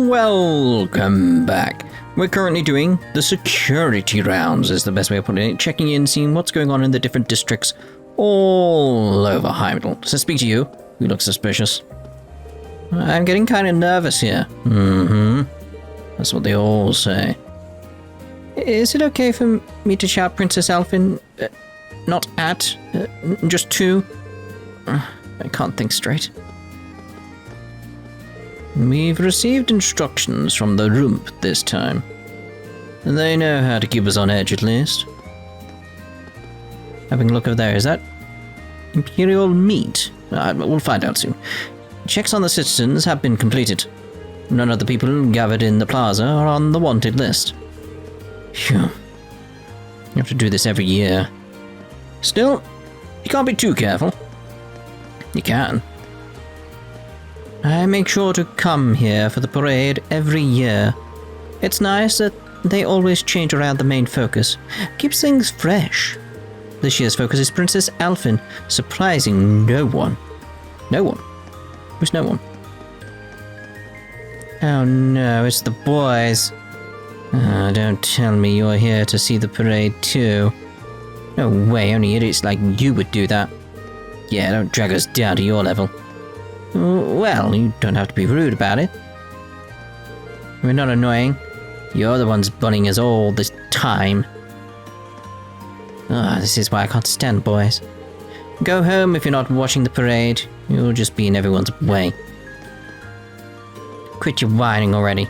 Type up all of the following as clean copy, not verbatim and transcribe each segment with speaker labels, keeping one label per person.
Speaker 1: Welcome back. We're currently doing the security rounds, is the best way of putting it. Checking in, seeing what's going on in the different districts all over Heimdallr. So speak to you. You look suspicious. I'm getting kind of nervous here. That's what they all say. Is it okay for me to shout Princess Alfin? Not at, just to? I can't think straight. We've received instructions from the Rump this time. They know how to keep us on edge, at least. Having a look over there, is that Imperial meat? We'll find out soon. Checks on the citizens have been completed. None of the people gathered in the plaza are on the wanted list. Phew. You have to do this every year. Still, you can't be too careful. You can. I make sure to come here for the parade every year. It's nice that they always change around the main focus. Keeps things fresh. This year's focus is Princess Alfin, surprising no one. No one? Who's no one? Oh no, it's the boys. Don't tell me you're here to see the parade too. No way, only idiots like you would do that. Yeah, don't drag us down to your level. Well, you don't have to be rude about it. We're not annoying. You're the ones bullying us all this time. This is why I can't stand boys. Go home if you're not watching the parade. You'll just be in everyone's way. Quit your whining already.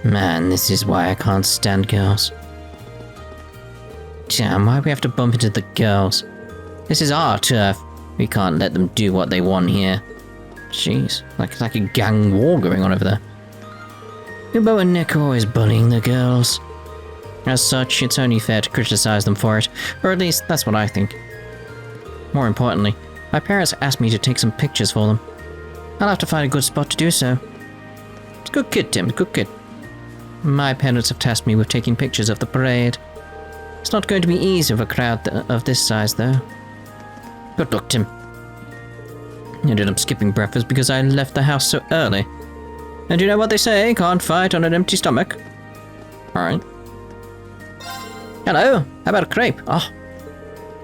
Speaker 1: Man, this is why I can't stand girls. Damn, why do we have to bump into the girls? This is our turf. We can't let them do what they want here. Jeez, like a gang war going on over there. Kubo and Nick are always bullying the girls. As such, it's only fair to criticize them for it, or at least that's what I think. More importantly, my parents asked me to take some pictures for them. I'll have to find a good spot to do so. It's a good kid, Tim, good kid. My parents have tasked me with taking pictures of the parade. It's not going to be easy with a crowd of this size, though. Good luck, Tim. I ended up skipping breakfast because I left the house so early. And you know what they say, can't fight on an empty stomach. Alright. Hello, how about a crepe? Oh,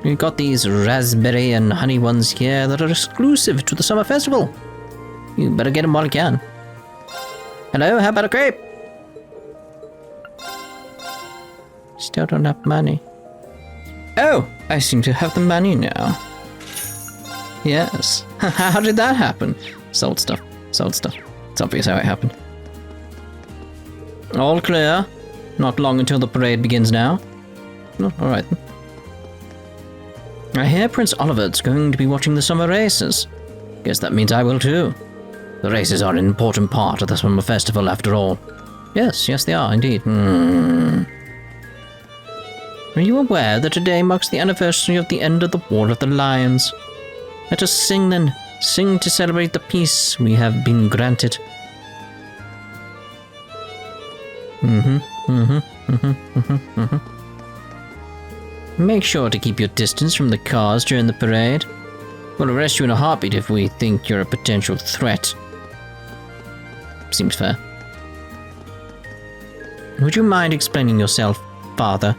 Speaker 1: we got these raspberry and honey ones here that are exclusive to the summer festival. You better get them while you can. Hello, how about a crepe? Still don't have money. Oh, I seem to have the money now. Yes. How did that happen? Sold stuff. Sold stuff. It's obvious how it happened. All clear. Not long until the parade begins now. Oh, alright then. I hear Prince Oliver's going to be watching the summer races. Guess that means I will too. The races are an important part of the summer festival after all. Yes, they are indeed. Are you aware that today marks the anniversary of the end of the War of the Lions? Let us sing then. Sing to celebrate the peace we have been granted. Make sure to keep your distance from the cars during the parade. We'll arrest you in a heartbeat if we think you're a potential threat. Seems fair. Would you mind explaining yourself, Father?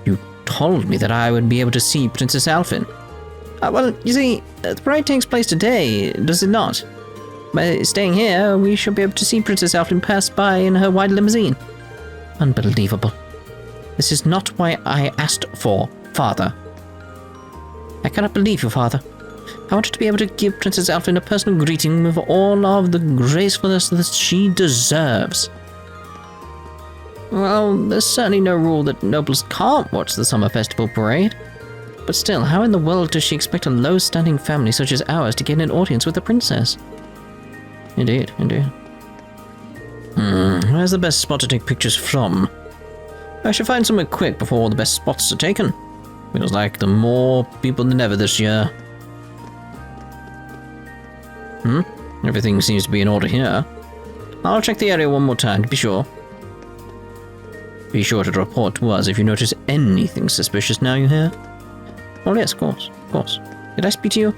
Speaker 1: You told me that I would be able to see Princess Alfin. Well, you see, the parade takes place today, does it not? By staying here, we shall be able to see Princess Alfin pass by in her white limousine. Unbelievable. This is not what I asked for, Father. I cannot believe you, Father. I wanted to be able to give Princess Alfin a personal greeting with all of the gracefulness that she deserves. Well, there's certainly no rule that nobles can't watch the summer festival parade. But still, how in the world does she expect a low-standing family such as ours to get an audience with the princess? Indeed. Where's the best spot to take pictures from? I should find somewhere quick before all the best spots are taken. Feels like the more people than ever this year. Everything seems to be in order here. I'll check the area one more time to be sure. Be sure to report to us if you notice anything suspicious now, you hear? Oh yes, of course. Did I speak to you?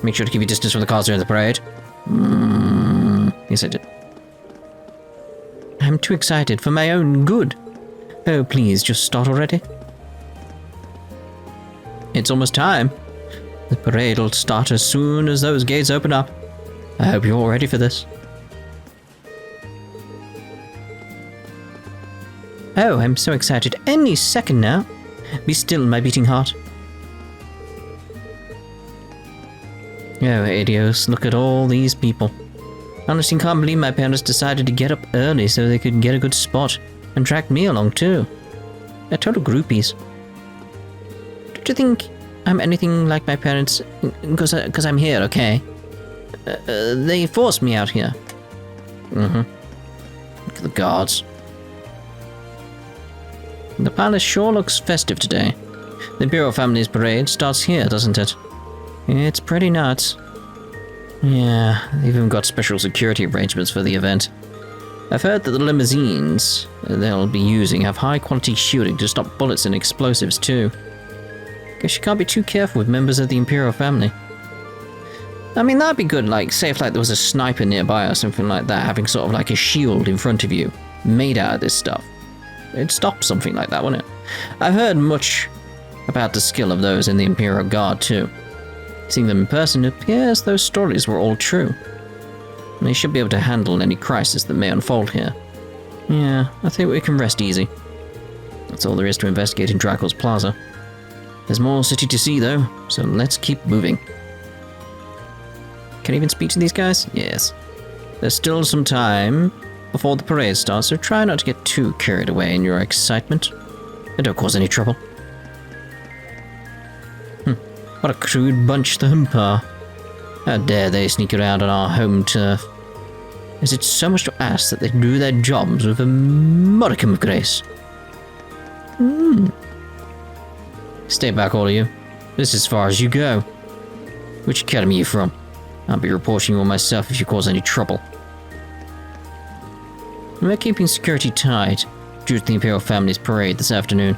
Speaker 1: Make sure to keep your distance from the cars during the parade. Yes, I did. I'm too excited for my own good. Oh, please, just start already. It's almost time. The parade will start as soon as those gates open up. I hope you're all ready for this. Oh, I'm so excited. Any second now. Be still, my beating heart. Oh, idios, look at all these people. Honestly, can't believe my parents decided to get up early so they could get a good spot and drag me along too. They're total groupies. Don't you think I'm anything like my parents? Because I'm here, okay? They forced me out here. Look at the guards. The palace sure looks festive today. The Imperial family's parade starts here, doesn't it? It's pretty nuts. Yeah, they've even got special security arrangements for the event. I've heard that the limousines they'll be using have high-quality shooting to stop bullets and explosives too. Guess you can't be too careful with members of the Imperial family. I mean, that'd be good, like, say if like there was a sniper nearby or something like that, having sort of like a shield in front of you, made out of this stuff. It'd stop something like that, wouldn't it? I've heard much about the skill of those in the Imperial Guard too. Seeing them in person, it appears those stories were all true. They should be able to handle any crisis that may unfold here. Yeah, I think we can rest easy. That's all there is to investigate in Dracul's Plaza. There's more city to see though, so let's keep moving. Can I even speak to these guys? Yes. There's still some time before the parade starts, so try not to get too carried away in your excitement. And don't cause any trouble. What a crude bunch them are. How dare they sneak around on our home turf? Is it so much to ask that they do their jobs with a modicum of grace? Stay back, all of you. This is as far as you go. Which academy are you from? I'll be reporting you on myself if you cause any trouble. We're keeping security tight due to the Imperial family's parade this afternoon.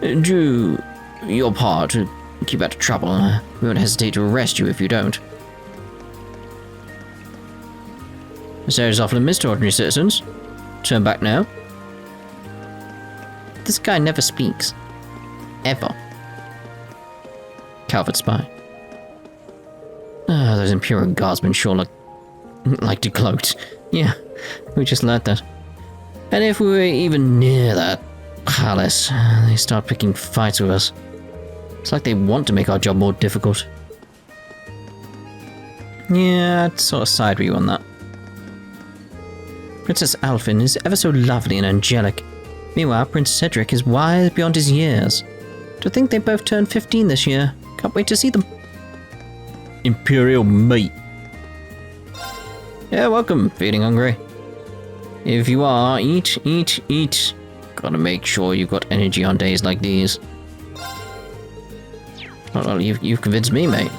Speaker 1: Do your part to keep out of trouble. We won't hesitate to arrest you if you don't. This area is often missed to ordinary citizens. Turn back now. This guy never speaks. Ever. Coward spy. Those Imperial guardsmen sure look like decloaked. Yeah, we just learned that. And if we were even near that palace, they start picking fights with us. It's like they want to make our job more difficult. Yeah, I'd sort of side with you on that. Princess Alfin is ever so lovely and angelic. Meanwhile, Prince Cedric is wise beyond his years. To think they both turned 15 this year. Can't wait to see them. Imperial meat. Yeah, welcome. Feeling hungry? If you are, eat, eat, eat. Gotta make sure you've got energy on days like these. Well, you've convinced me, mate.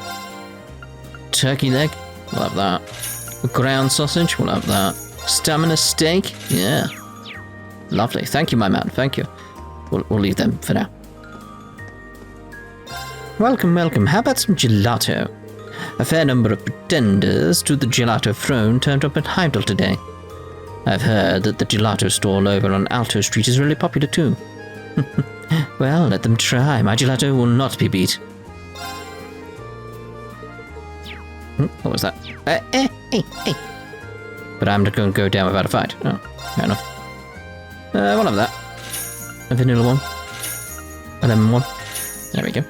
Speaker 1: Turkey leg? We'll have that. Ground sausage? We'll have that. Stamina steak? Yeah. Lovely. Thank you, my man. Thank you. We'll leave them for now. Welcome, welcome. How about some gelato? A fair number of pretenders to the gelato throne turned up at Heimdallr today. I've heard that the gelato stall over on Alto Street is really popular too. Well, let them try. My gelato will not be beat. What was that? Hey. But I'm not going to go down without a fight. Oh, fair enough. One of that. A vanilla one. A lemon one. There we go.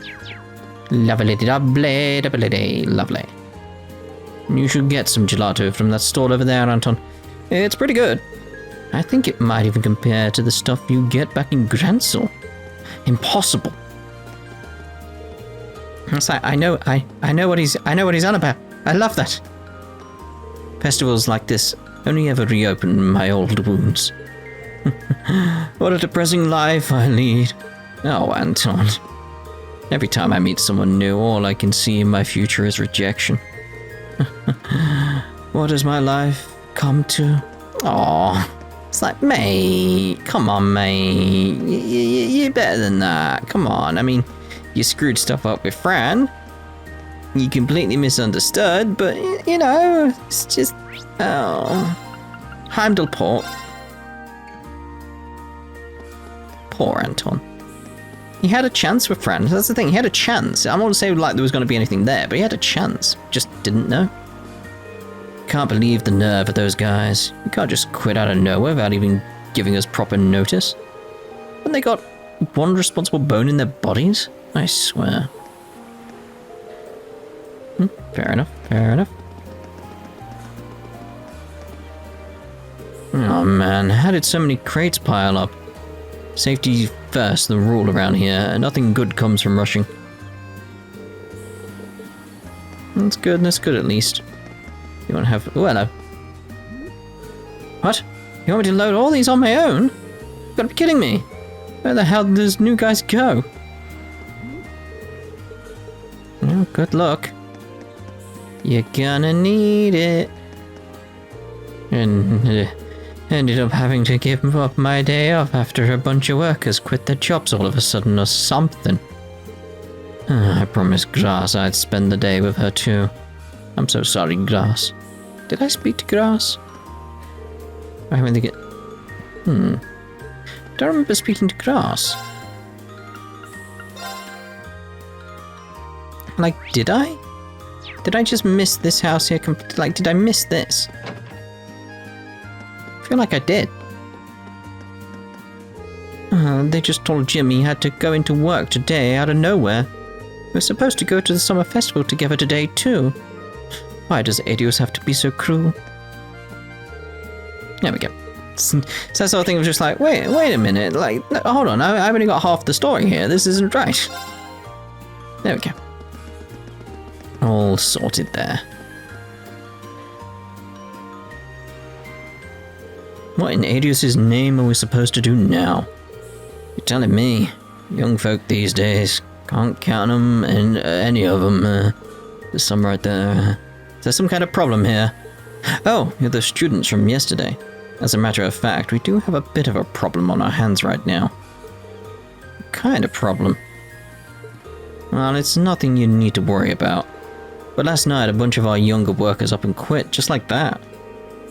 Speaker 1: Lovely, lovely, lovely, lovely. You should get some gelato from that stall over there, Anton. It's pretty good. I think it might even compare to the stuff you get back in Gransel. Impossible. It's like, I know what he's on about. I love that. Festivals like this only ever reopen my old wounds. What a depressing life I lead. Oh, Anton. Every time I meet someone new, all I can see in my future is rejection. What does my life come to? Aw. It's like, mate, come on, mate. You're better than that. Come on. I mean, you screwed stuff up with Fran. You completely misunderstood, but, you know, it's just... Oh. Heimdallr Port. Poor Anton. He had a chance with Fran. That's the thing, he had a chance. I'm not saying like there was going to be anything there, but he had a chance. Just didn't know. Can't believe the nerve of those guys. You can't just quit out of nowhere without even giving us proper notice. And they got one responsible bone in their bodies? I swear. Fair enough, fair enough. Oh man, how did so many crates pile up? Safety first, the rule around here. Nothing good comes from rushing. That's good at least. You want to have... Oh, hello. What? You want me to load all these on my own? You've got to be kidding me. Where the hell did those new guys go? Well, good luck. You're gonna need it. And ended up having to give up my day off after a bunch of workers quit their jobs all of a sudden or something. I promised Grass I'd spend the day with her too. I'm so sorry, Grass. Did I speak to Grass? I haven't think it... Don't remember speaking to Grass. Like, did I? Did I just miss this house here? Like, did I miss this? I feel like I did. They just told Jim he had to go into work today out of nowhere. We're supposed to go to the summer festival together today too. Why does Adios have to be so cruel? There we go. So that sort of thing was just like, wait a minute, like, no, hold on, I've only got half the story here, this isn't right. There we go. All sorted there. What in Adios' name are we supposed to do now? You're telling me, young folk these days, can't count them and any of them. There's some right there. Is there some kind of problem here? Oh, you're the students from yesterday. As a matter of fact, we do have a bit of a problem on our hands right now. What kind of problem? Well, it's nothing you need to worry about. But last night, a bunch of our younger workers up and quit, just like that.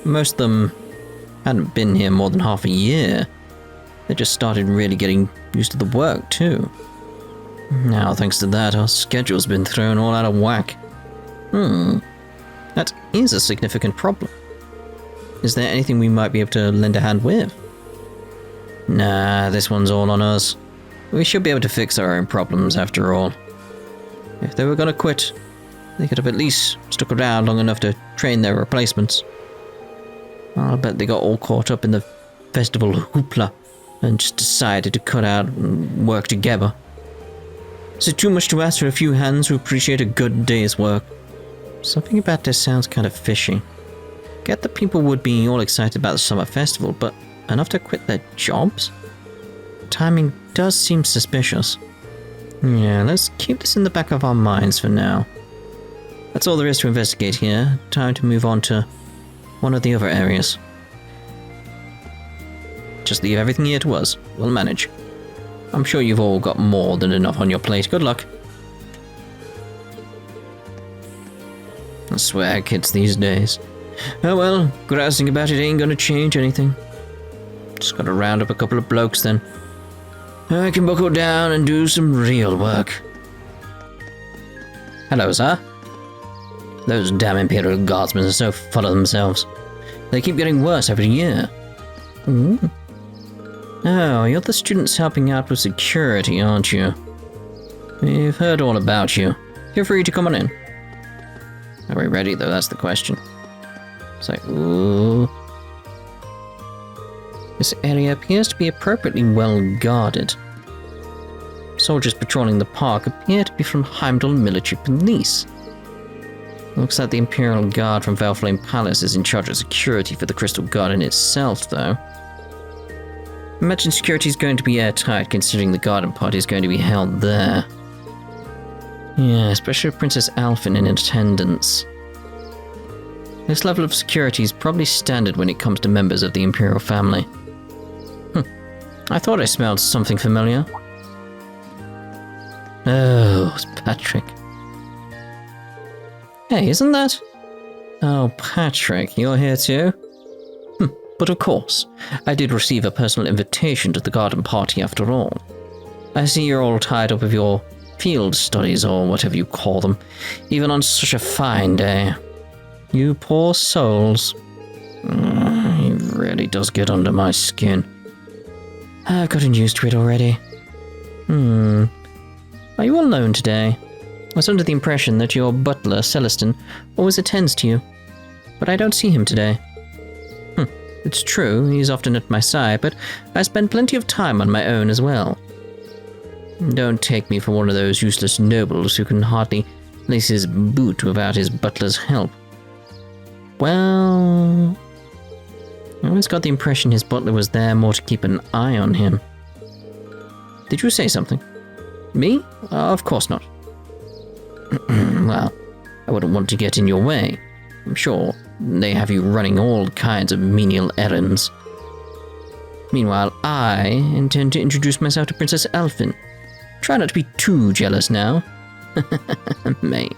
Speaker 1: Most of them hadn't been here more than half a year. They just started really getting used to the work, too. Now, thanks to that, our schedule's been thrown all out of whack. That is a significant problem. Is there anything we might be able to lend a hand with? Nah, this one's all on us. We should be able to fix our own problems, after all. If they were gonna quit, they could have at least stuck around long enough to train their replacements. I'll bet they got all caught up in the festival hoopla and just decided to cut out and work together. Is it too much to ask for a few hands who appreciate a good day's work? Something about this sounds kind of fishy. Get that people would be all excited about the summer festival, but enough to quit their jobs? Timing does seem suspicious. Yeah, let's keep this in the back of our minds for now. That's all there is to investigate here. Time to move on to one of the other areas. Just leave everything here to us. We'll manage. I'm sure you've all got more than enough on your plate. Good luck. I swear, kids these days. Oh well, grousing about it ain't gonna change anything. Just gotta round up a couple of blokes then. I can buckle down and do some real work. Hello, sir. Those damn Imperial Guardsmen are so full of themselves. They keep getting worse every year. Oh, you're the students helping out with security, aren't you? We've heard all about you. Feel free to come on in. Are we ready, though? That's the question. It's like, ooh. This area appears to be appropriately well guarded. Soldiers patrolling the park appear to be from Heimdallr Military Police. Looks like the Imperial Guard from Festive Palace is in charge of security for the Crystal Garden itself, though. Imagine security is going to be airtight, considering the garden party is going to be held there. Yeah, especially with Princess Alfin in attendance. This level of security is probably standard when it comes to members of the Imperial family. I thought I smelled something familiar. Oh, it's Patrick. Hey, isn't that? Oh, Patrick, you're here too? But of course, I did receive a personal invitation to the garden party after all. I see you're all tied up with your field studies or whatever you call them, even on such a fine day. You poor souls. He really does get under my skin. I've gotten used to it already. Are you alone today? I was under the impression that your butler, Celestin, always attends to you, but I don't see him today. It's true, he's often at my side, but I spend plenty of time on my own as well. Don't take me for one of those useless nobles who can hardly lace his boot without his butler's help. Well, I always got the impression his butler was there more to keep an eye on him. Did you say something? Me? Of course not. Well, I wouldn't want to get in your way. I'm sure they have you running all kinds of menial errands. Meanwhile, I intend to introduce myself to Princess Alfin. Try not to be too jealous now. Mate.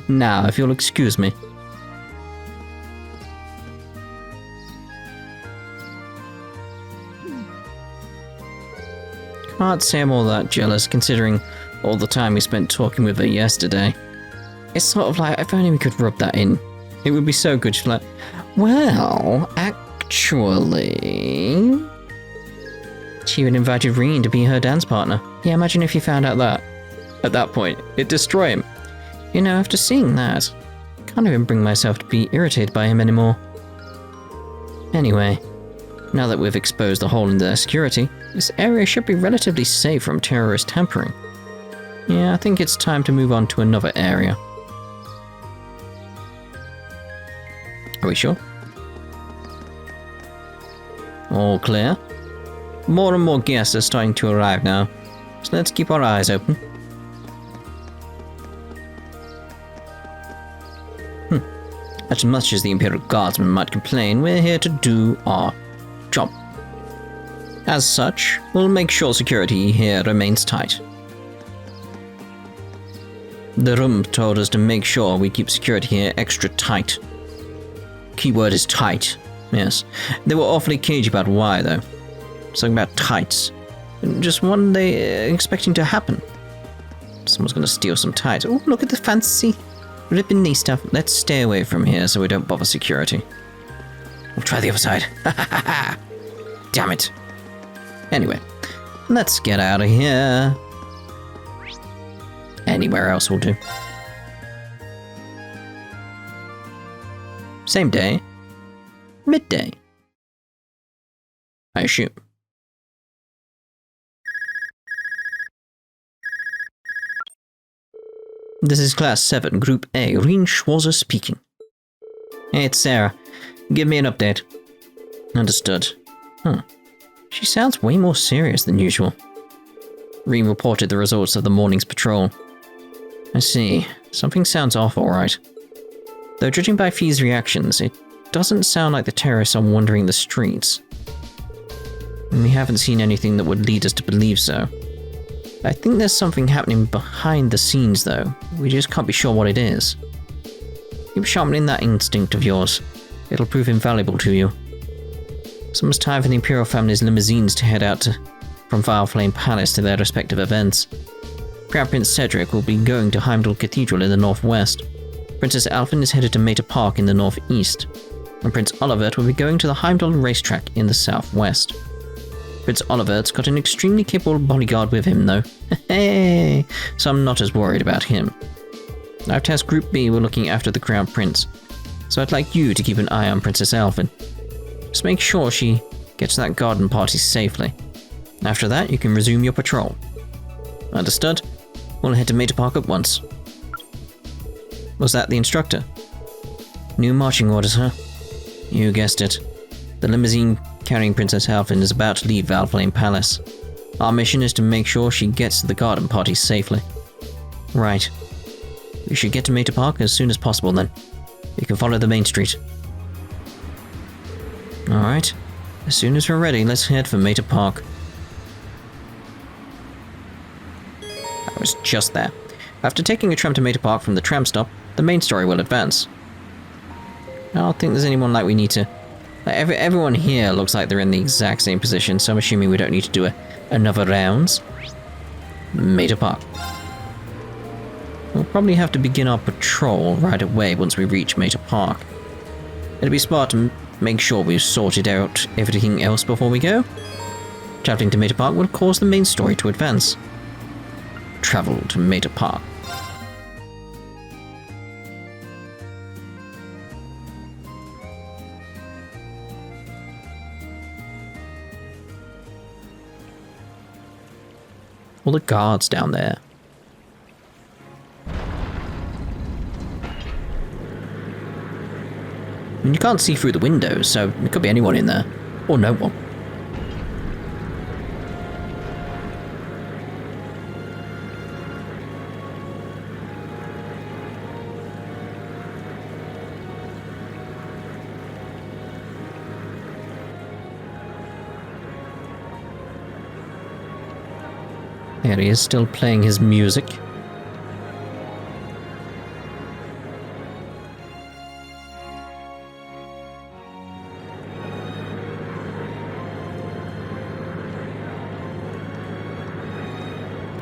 Speaker 1: Now, if you'll excuse me. Can't say I'm all that jealous, considering all the time we spent talking with her yesterday. It's sort of like, if only we could rub that in. It would be so good. She's like, well, actually... She even invited Reen to be her dance partner. Yeah, imagine if you found out that. At that point, it'd destroy him. You know, after seeing that, I can't even bring myself to be irritated by him anymore. Anyway, now that we've exposed the hole in their security, this area should be relatively safe from terrorist tampering. Yeah, I think it's time to move on to another area. Are we sure? All clear. More and more guests are starting to arrive now, so let's keep our eyes open. As much as the Imperial Guardsmen might complain, we're here to do our job. As such, we'll make sure security here remains tight. The room told us to make sure we keep security here extra tight. Keyword is tight. Yes. They were awfully cagey about why, though. Something about tights. Just what are they expecting to happen? Someone's going to steal some tights. Oh, look at the fancy ribbon-y stuff. Let's stay away from here so we don't bother security. We'll try the other side. Damn it. Anyway, let's get out of here. Anywhere else will do. Same day. Midday. I assume. This is Class VII, Group A, Reen Schwarzer speaking. Hey, it's Sarah. Give me an update. Understood. She sounds way more serious than usual. Reen reported the results of the morning's patrol. I see. Something sounds off alright. Though judging by Fee's reactions, it doesn't sound like the terrorists are wandering the streets. We haven't seen anything that would lead us to believe so. I think there's something happening behind the scenes though. We just can't be sure what it is. Keep sharpening that instinct of yours. It'll prove invaluable to you. It's almost time for the Imperial family's limousines to head out from Vileflame Palace to their respective events. Crown Prince Cedric will be going to Heimdallr Cathedral in the northwest. Princess Alfin is headed to Mater Park in the northeast. And Prince Olivert will be going to the Heimdallr racetrack in the southwest. Prince Olivert's got an extremely capable bodyguard with him, though. Hey, so I'm not as worried about him. I've tasked Group B with looking after the Crown Prince, so I'd like you to keep an eye on Princess Alfin. Just make sure she gets to that garden party safely. After that, you can resume your patrol. Understood? We'll head to Mater Park at once. Was that the instructor? New marching orders, huh? You guessed it. The limousine carrying Princess Alfin is about to leave Vileflame Palace. Our mission is to make sure she gets to the garden party safely. Right. We should get to Mater Park as soon as possible then. You can follow the main street. Alright. As soon as we're ready, let's head for Mater Park. I was just there. After taking a tram to Mater Park from the tram stop, the main story will advance. I don't think there's anyone like we need to Like, everyone here looks like they're in the exact same position, so I'm assuming we don't need to do another rounds. Mater Park. We'll probably have to begin our patrol right away once we reach Mater Park. It'd be smart to make sure we've sorted out everything else before we go. Traveling to Mater Park would cause the main story to advance. Travel to Mater Park. All the guards down there. And you can't see through the windows, so there could be anyone in there. Or no one. There he is, still playing his music.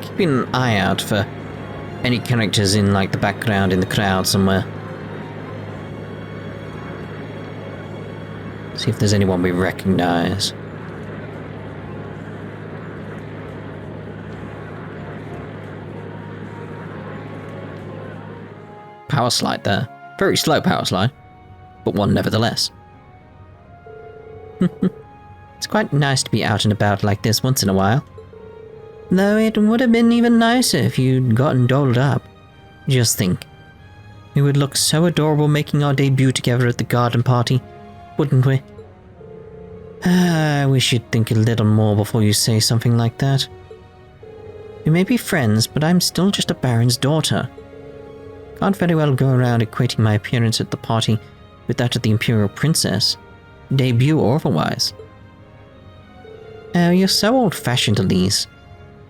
Speaker 1: Keeping an eye out for any characters in like the background in the crowd somewhere. See if there's anyone we recognize. Power slide there. Very slow power slide, but one nevertheless. It's quite nice to be out and about like this once in a while. Though it would have been even nicer if you'd gotten dolled up. Just think. We would look so adorable making our debut together at the garden party, wouldn't we? I wish you'd think a little more before you say something like that. We may be friends, but I'm still just a baron's daughter. Can't very well go around equating my appearance at the party with that of the imperial princess, debut or otherwise. Oh, you're so old-fashioned, Elise.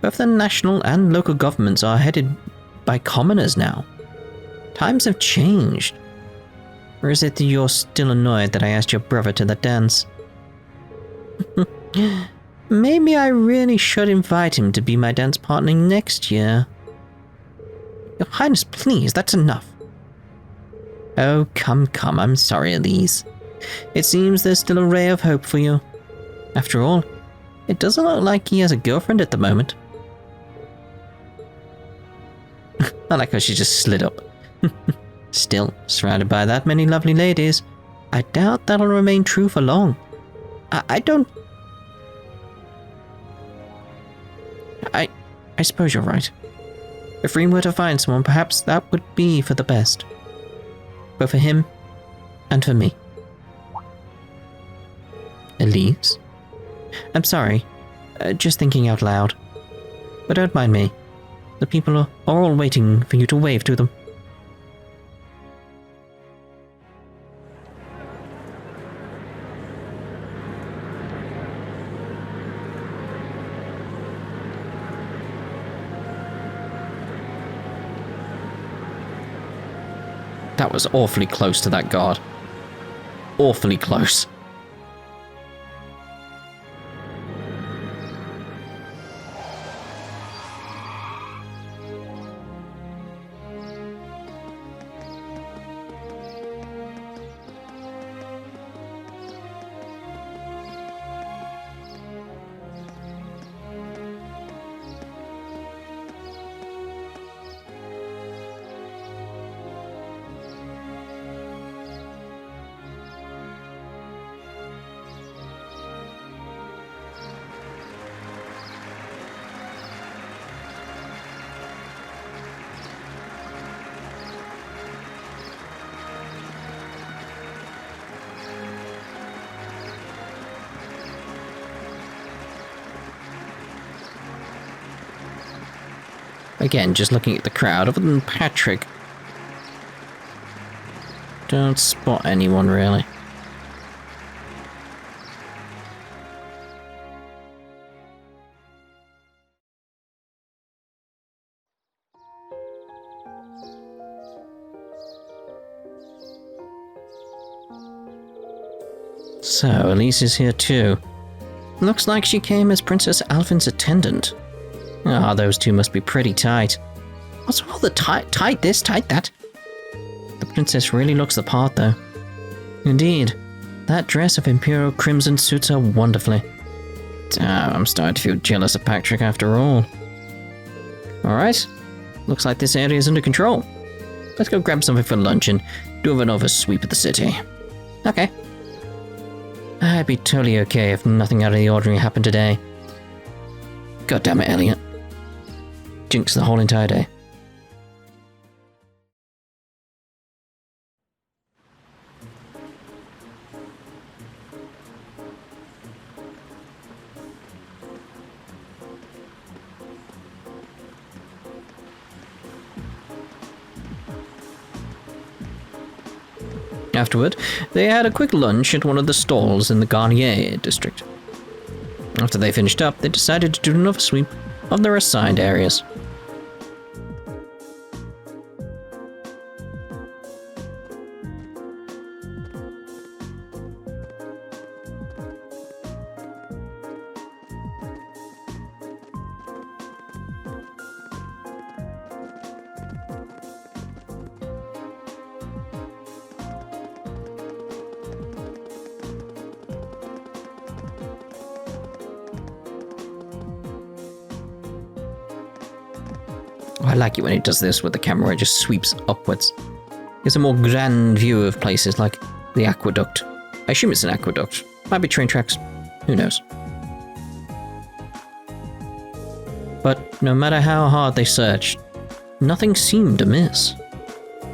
Speaker 1: Both the national and local governments are headed by commoners now. Times have changed. Or is it that you're still annoyed that I asked your brother to the dance? Maybe I really should invite him to be my dance partner next year. Your Highness, please, that's enough. Oh, come, I'm sorry, Elise. It seems there's still a ray of hope for you. After all, it doesn't look like he has a girlfriend at the moment. I like how she just slid up. Still, surrounded by that many lovely ladies, I doubt that'll remain true for long. I suppose you're right. If Reem were to find someone, perhaps that would be for the best. Both for him and for me. Elise? I'm sorry. Just thinking out loud. But don't mind me. The people are all waiting for you to wave to them. That was awfully close to that guard. Awfully close. Again, just looking at the crowd, other than Patrick, don't spot anyone really. So, Elise is here too. Looks like she came as Princess Alfin's attendant. Ah, those two must be pretty tight. What's all the tight this, tight that? The princess really looks the part though. Indeed, that dress of imperial crimson suits her wonderfully. I'm starting to feel jealous of Patrick after all. Alright, looks like this area is under control. Let's go grab something for lunch and do another sweep of the city. Okay. I'd be totally okay if nothing out of the ordinary happened today. God damn it, Elliot. Jinx the whole entire day. Afterward, they had a quick lunch at one of the stalls in the Garnier district. After they finished up, they decided to do another sweep of their assigned areas. I like it when it does this with the camera, it just sweeps upwards. Gives a more grand view of places like the aqueduct. I assume it's an aqueduct. Might be train tracks. Who knows? But no matter how hard they searched, nothing seemed amiss.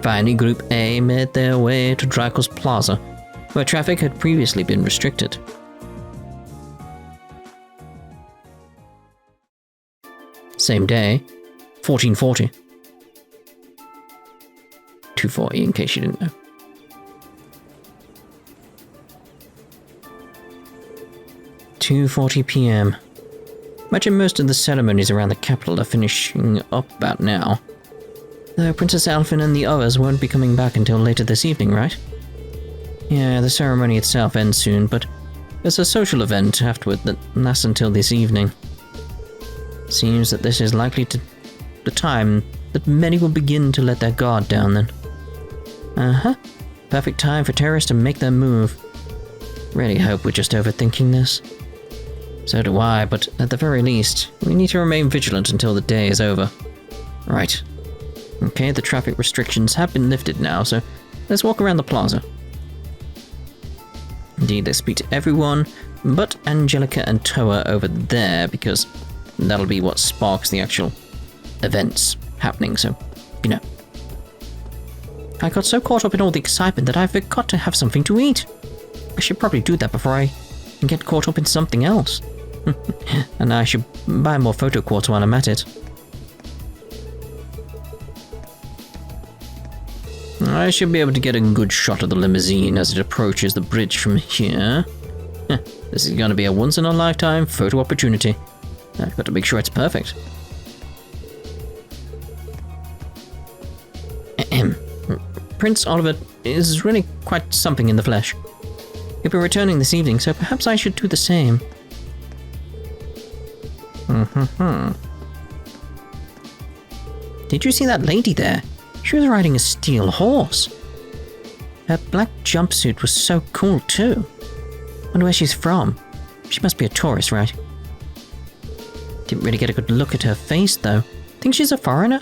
Speaker 1: Finally, Group A made their way to Draco's Plaza, where traffic had previously been restricted. Same day, 1440. 240 in case you didn't know. 2:40 p.m. Imagine most of the ceremonies around the capital are finishing up about now. Though Princess Alfin and the others won't be coming back until later this evening, right? Yeah, the ceremony itself ends soon, but there's a social event afterward that lasts until this evening. Seems that this is likely to the time that many will begin to let their guard down then. Perfect time for terrorists to make their move. Really hope we're just overthinking this. So do I, but at the very least, we need to remain vigilant until the day is over. Right. Okay, the traffic restrictions have been lifted now, so let's walk around the plaza. Indeed, let's speak to everyone but Angelica and Toa over there, because that'll be what sparks the actual events happening, so, you know. I got so caught up in all the excitement that I forgot to have something to eat. I should probably do that before I get caught up in something else. And I should buy more photo quartz while I'm at it. I should be able to get a good shot of the limousine as it approaches the bridge from here. This is going to be a once-in-a-lifetime photo opportunity. I've got to make sure it's perfect. Prince Oliver is really quite something in the flesh. He'll be returning this evening, so perhaps I should do the same. Did you see that lady there? She was riding a steel horse. Her black jumpsuit was so cool too. Wonder where she's from. She must be a tourist, right? Didn't really get a good look at her face though. Think she's a foreigner?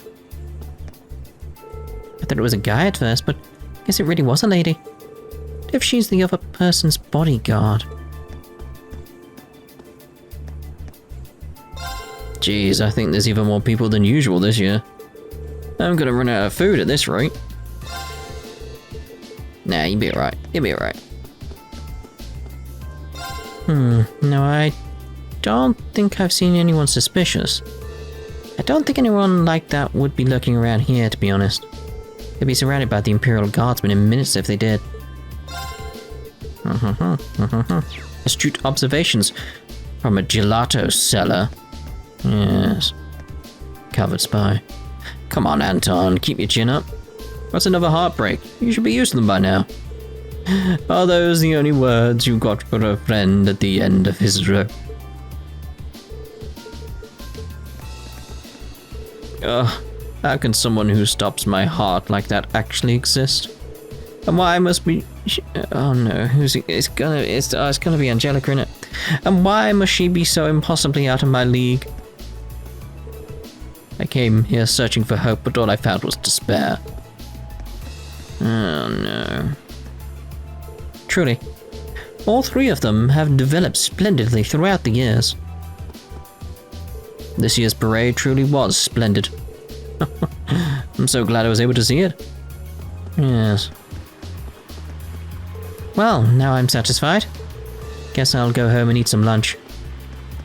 Speaker 1: I thought it was a guy at first, but I guess it really was a lady. What if she's the other person's bodyguard? Jeez, I think there's even more people than usual this year. I'm gonna run out of food at this rate. Nah, you'll be alright. You'll be alright. No, I don't think I've seen anyone suspicious. I don't think anyone like that would be lurking around here, to be honest. They'd be surrounded by the Imperial Guardsmen in minutes if they did. Astute observations from a gelato seller. Yes. Covered spy. Come on, Anton, keep your chin up. What's another heartbreak? You should be used to them by now. Are those the only words you got for a friend at the end of his rope? Ugh, how can someone who stops my heart like that actually exist? And why must be... Oh no, it's gonna be Angelica, innit? And why must she be so impossibly out of my league? I came here searching for hope, but all I found was despair. Oh no. Truly, all three of them have developed splendidly throughout the years. This year's parade truly was splendid. I'm so glad I was able to see it. Yes. Well, now I'm satisfied. Guess I'll go home and eat some lunch.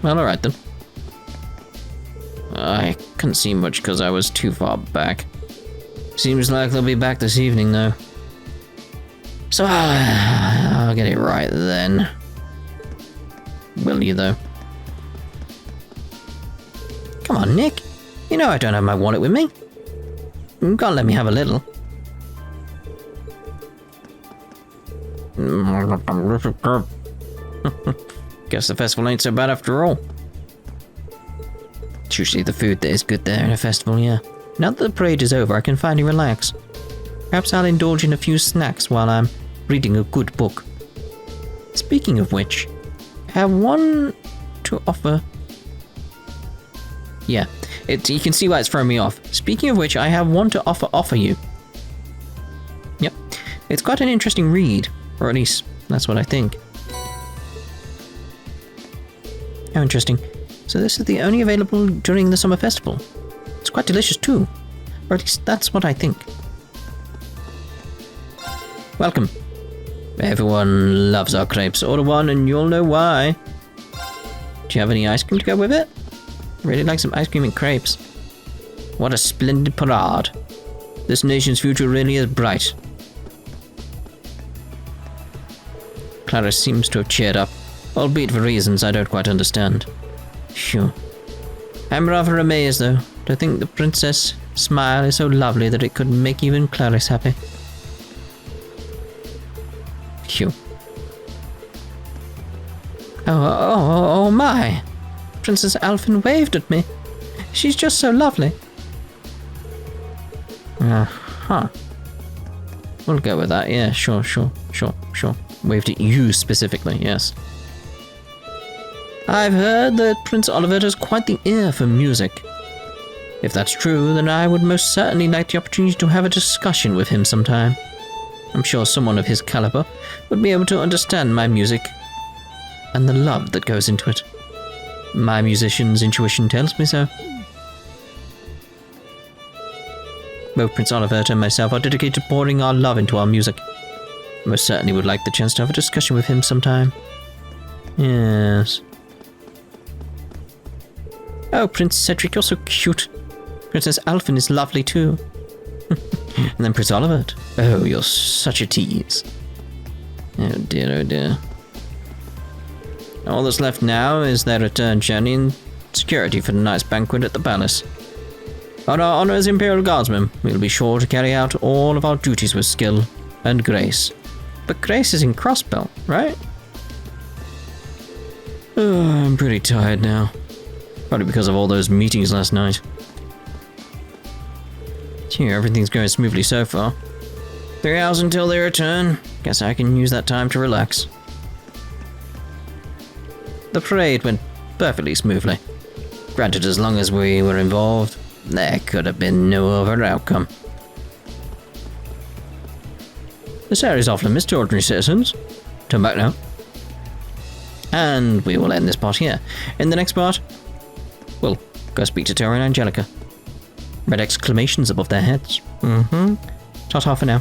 Speaker 1: Well, alright then. I couldn't see much because I was too far back. Seems like they'll be back this evening, though. So I'll get it right then. Will you, though? Come on, Nick. You know I don't have my wallet with me. You can't let me have a little. Guess the festival ain't so bad after all. It's usually the food that is good there in a festival, yeah. Now that the parade is over, I can finally relax. Perhaps I'll indulge in a few snacks while I'm reading a good book. Speaking of which, I have one to offer. Yeah, you can see why it's throwing me off. Speaking of which, I have one to offer you. Yep, it's quite an interesting read, or at least that's what I think. How interesting. So this is the only available during the summer festival. It's quite delicious too, or at least that's what I think. Welcome. Everyone loves our crepes. Order one and you'll know why. Do you have any ice cream to go with it? I really like some ice cream and crepes. What a splendid parade. This nation's future really is bright. Clara seems to have cheered up, albeit for reasons I don't quite understand. Phew. I'm rather amazed though. To think the princess' smile is so lovely that it could make even Clarice happy. Phew. Oh my! Princess Alfin waved at me. She's just so lovely. Huh. We'll go with that, yeah, sure. Waved at you specifically, yes. I've heard that Prince Oliver has quite the ear for music. If that's true, then I would most certainly like the opportunity to have a discussion with him sometime. I'm sure someone of his caliber would be able to understand my music and the love that goes into it. My musician's intuition tells me so. Both Prince Oliver and myself are dedicated to pouring our love into our music. I most certainly would like the chance to have a discussion with him sometime. Yes. Oh, Prince Cedric, you're so cute. Princess Alfin is lovely too. And then Prince Oliver. Oh, you're such a tease. Oh dear. All that's left now is their return journey and security for the night's banquet at the palace. On our honor as Imperial Guardsmen, we'll be sure to carry out all of our duties with skill and grace. But grace is in Crossbell, right? Oh, I'm pretty tired now. Probably because of all those meetings last night. Gee, everything's going smoothly so far. 3 hours until they return. Guess I can use that time to relax. The parade went perfectly smoothly. Granted, as long as we were involved, there could have been no other outcome. This area's off limits to ordinary citizens. Turn back now. And we will end this part here. In the next part, we'll go speak to Tori and Angelica. Red exclamations above their heads. Ta-ta for now.